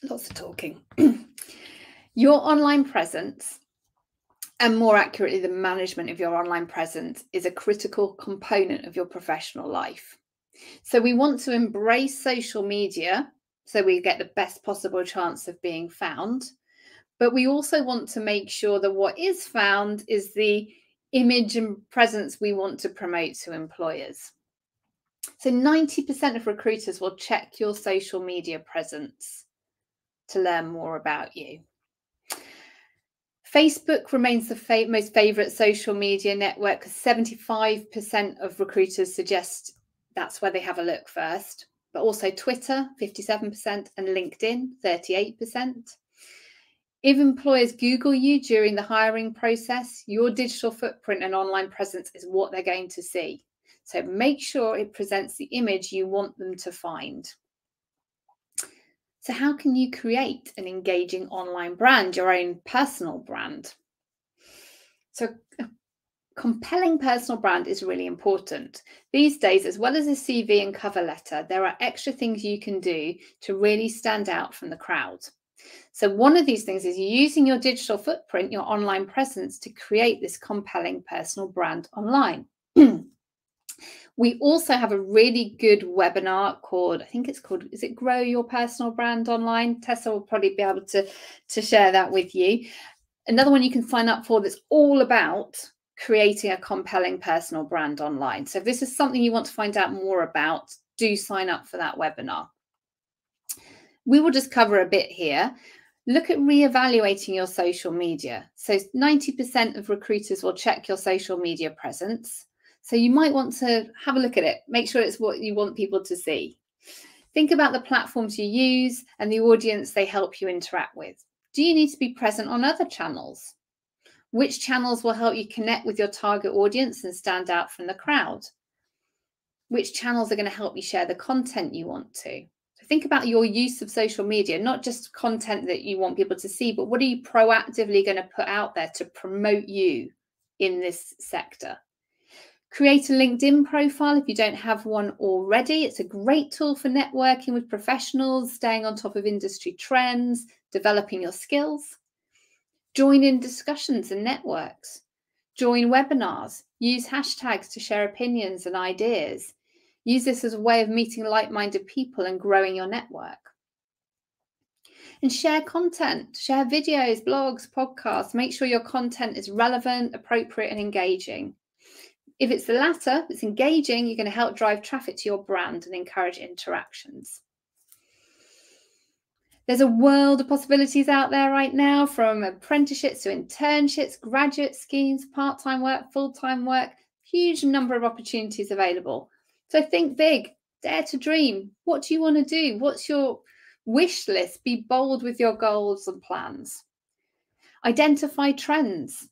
Lots of talking. Your online presence, and more accurately, the management of your online presence, is a critical component of your professional life. So we want to embrace social media so we get the best possible chance of being found. But we also want to make sure that what is found is the image and presence we want to promote to employers. So 90% of recruiters will check your social media presence to learn more about you. Facebook remains the most favourite social media network because 75% of recruiters suggest that's where they have a look first. But also Twitter, 57%, and LinkedIn, 38%. If employers Google you during the hiring process, your digital footprint and online presence is what they're going to see. So make sure it presents the image you want them to find. So how can you create an engaging online brand, your own personal brand? So a compelling personal brand is really important. These days, as well as a CV and cover letter, there are extra things you can do to really stand out from the crowd. So one of these things is using your digital footprint, your online presence, to create this compelling personal brand online. We also have a really good webinar called, I think it's called, is it Grow Your Personal Brand Online? Tessa will probably be able to share that with you. Another one you can sign up for that's all about creating a compelling personal brand online. So if this is something you want to find out more about, do sign up for that webinar. We will just cover a bit here. Look at reevaluating your social media. So 90% of recruiters will check your social media presence. So you might want to have a look at it. Make sure it's what you want people to see. Think about the platforms you use and the audience they help you interact with. Do you need to be present on other channels? Which channels will help you connect with your target audience and stand out from the crowd? Which channels are going to help you share the content you want to? Think about your use of social media, not just content that you want people to see, but what are you proactively going to put out there to promote you in this sector? Create a LinkedIn profile if you don't have one already. It's a great tool for networking with professionals, staying on top of industry trends, developing your skills. Join in discussions and networks. Join webinars. Use hashtags to share opinions and ideas. Use this as a way of meeting like-minded people and growing your network. And share content, share videos, blogs, podcasts. Make sure your content is relevant, appropriate, and engaging. If it's the latter, it's engaging, you're going to help drive traffic to your brand and encourage interactions. There's a world of possibilities out there right now, from apprenticeships to internships, graduate schemes, part-time work, full-time work, huge number of opportunities available. So think big, dare to dream. What do you want to do? What's your wish list? Be bold with your goals and plans. Identify trends.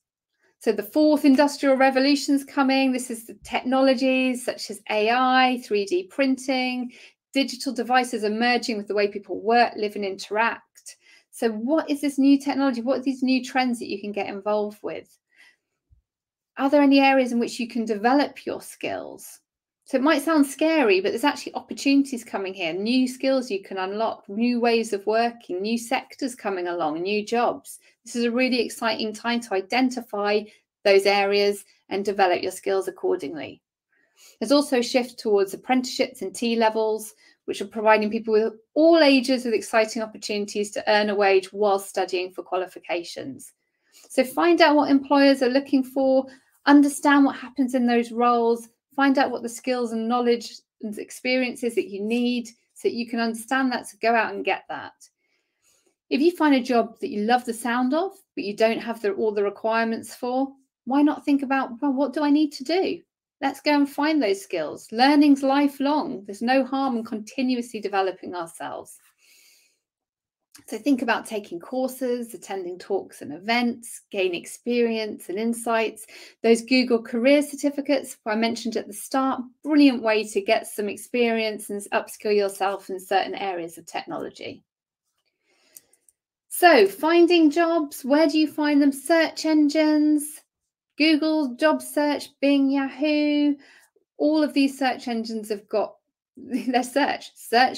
So the fourth industrial revolution's coming. This is the technologies such as AI, 3D printing, digital devices emerging with the way people work, live and interact. So what is this new technology? What are these new trends that you can get involved with? Are there any areas in which you can develop your skills? So it might sound scary, but there's actually opportunities coming here, new skills you can unlock, new ways of working, new sectors coming along, new jobs. This is a really exciting time to identify those areas and develop your skills accordingly. There's also a shift towards apprenticeships and T-levels, which are providing people with all ages with exciting opportunities to earn a wage while studying for qualifications. So find out what employers are looking for, understand what happens in those roles, find out what the skills and knowledge and experiences that you need so that you can understand that, to go out and get that. If you find a job that you love the sound of, but you don't have all the requirements for, why not think about, well, what do I need to do? Let's go and find those skills. Learning's lifelong. There's no harm in continuously developing ourselves. So think about taking courses, attending talks and events, gain experience and insights. Those Google career certificates I mentioned at the start, brilliant way to get some experience and upskill yourself in certain areas of technology. So finding jobs, where do you find them? Search engines, Google, job search, Bing, Yahoo. All of these search engines have got their search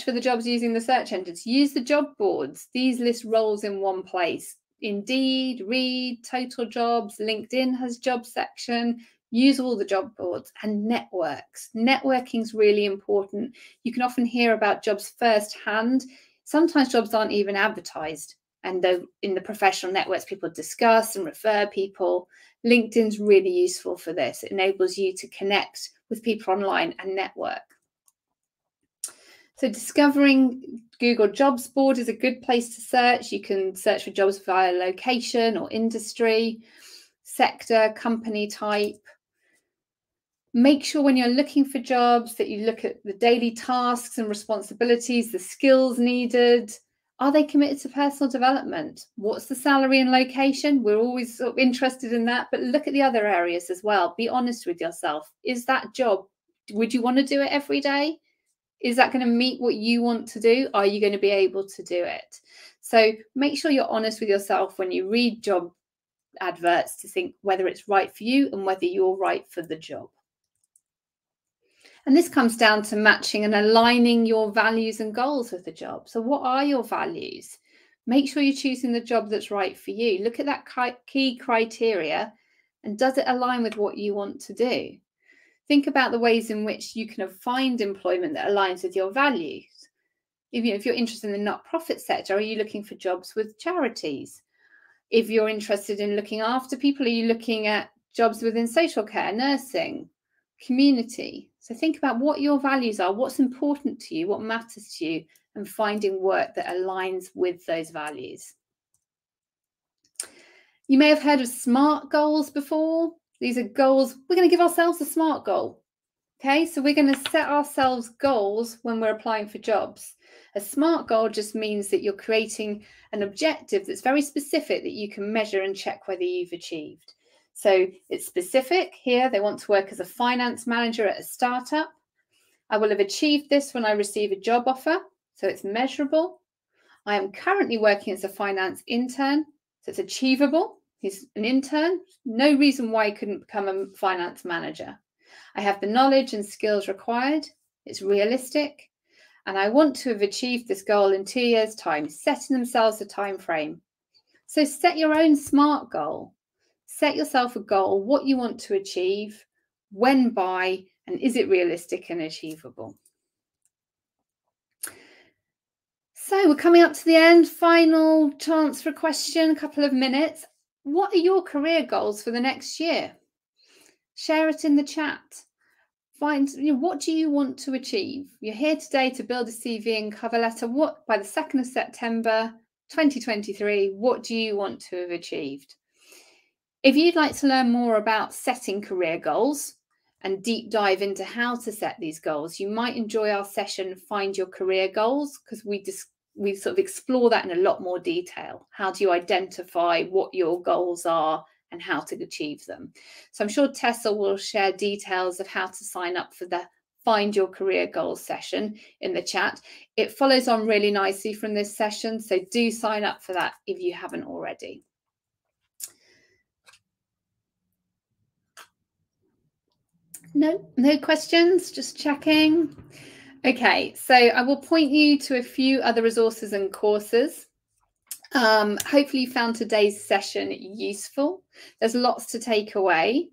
for the jobs using the search engines. Use the job boards. These list roles in one place. Indeed, Reed, Total Jobs, LinkedIn has job section. Use all the job boards and networks. Networking is really important. You can often hear about jobs firsthand. Sometimes jobs aren't even advertised, and though in the professional networks, people discuss and refer people. LinkedIn's really useful for this. It enables you to connect with people online and network. So discovering Google Jobs Board is a good place to search. You can search for jobs via location or industry, sector, company type. Make sure when you're looking for jobs that you look at the daily tasks and responsibilities, the skills needed. Are they committed to personal development? What's the salary and location? We're always sort of interested in that, but look at the other areas as well. Be honest with yourself. Is that job, would you want to do it every day? Is that going to meet what you want to do? Are you going to be able to do it? So make sure you're honest with yourself when you read job adverts to think whether it's right for you and whether you're right for the job. And this comes down to matching and aligning your values and goals with the job. So what are your values? Make sure you're choosing the job that's right for you. Look at that key criteria and does it align with what you want to do? Think about the ways in which you can find employment that aligns with your values. If you're interested in the not-profit sector, are you looking for jobs with charities? If you're interested in looking after people, are you looking at jobs within social care, nursing, community? So think about what your values are, what's important to you, what matters to you, and finding work that aligns with those values. You may have heard of SMART goals before. These are goals. We're going to give ourselves a SMART goal. Okay, so we're going to set ourselves goals when we're applying for jobs. A SMART goal just means that you're creating an objective that's very specific that you can measure and check whether you've achieved. So it's specific. Here, they want to work as a finance manager at a startup. I will have achieved this when I receive a job offer. So it's measurable. I am currently working as a finance intern. So it's achievable. He's an intern. No reason why he couldn't become a finance manager. I have the knowledge and skills required. It's realistic. And I want to have achieved this goal in 2 years' time, setting themselves a time frame. So set your own SMART goal. Set yourself a goal, what you want to achieve, when by, and is it realistic and achievable? So we're coming up to the end. Final chance for a question, a couple of minutes. What are your career goals for the next year? Share it in the chat. Find, what do you want to achieve? You're here today to build a CV and cover letter. What, by the 2nd of September 2023, what do you want to have achieved? If you'd like to learn more about setting career goals and deep dive into how to set these goals, you might enjoy our session, Find Your Career Goals, because we sort of explore that in a lot more detail. How do you identify what your goals are and how to achieve them? So I'm sure Tessa will share details of how to sign up for the Find Your Career Goals session in the chat. It follows on really nicely from this session, so do sign up for that if you haven't already. No questions, just checking. Okay, so I will point you to a few other resources and courses. Hopefully you found today's session useful. There's lots to take away.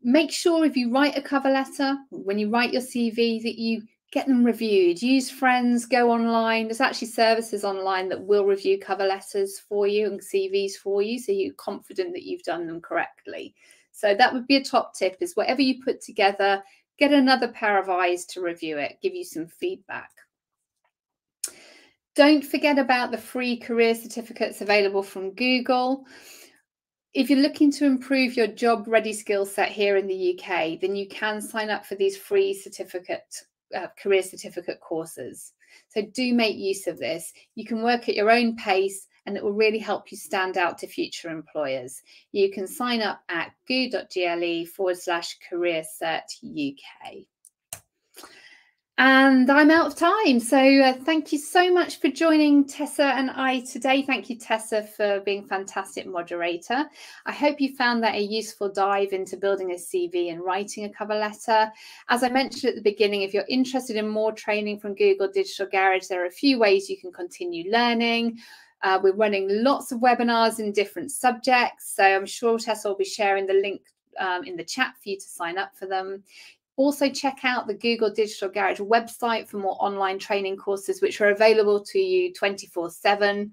Make sure if you write a cover letter, when you write your CV, that you get them reviewed. Use friends, go online. There's actually services online that will review cover letters for you and CVs for you, so you're confident that you've done them correctly. So that would be a top tip, is whatever you put together, get another pair of eyes to review it, give you some feedback. Don't forget about the free career certificates available from Google. If you're looking to improve your job ready skill set here in the UK, then you can sign up for these free career certificate courses. So do make use of this. You can work at your own pace and it will really help you stand out to future employers. You can sign up at goo.gle/careercertuk. And I'm out of time. So thank you so much for joining Tessa and I today. Thank you, Tessa, for being a fantastic moderator. I hope you found that a useful dive into building a CV and writing a cover letter. As I mentioned at the beginning, if you're interested in more training from Google Digital Garage, there are a few ways you can continue learning. We're running lots of webinars in different subjects. So I'm sure Tessa will be sharing the link in the chat for you to sign up for them. Also, check out the Google Digital Garage website for more online training courses, which are available to you 24/7.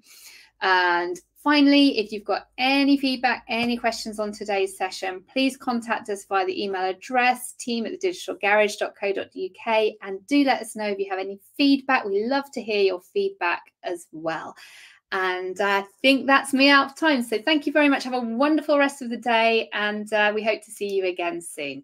And finally, if you've got any feedback, any questions on today's session, please contact us via the email address team@thedigitalgarage.co.uk, and do let us know if you have any feedback. We love to hear your feedback as well. And I think that's me out of time. So thank you very much. Have a wonderful rest of the day, and we hope to see you again soon.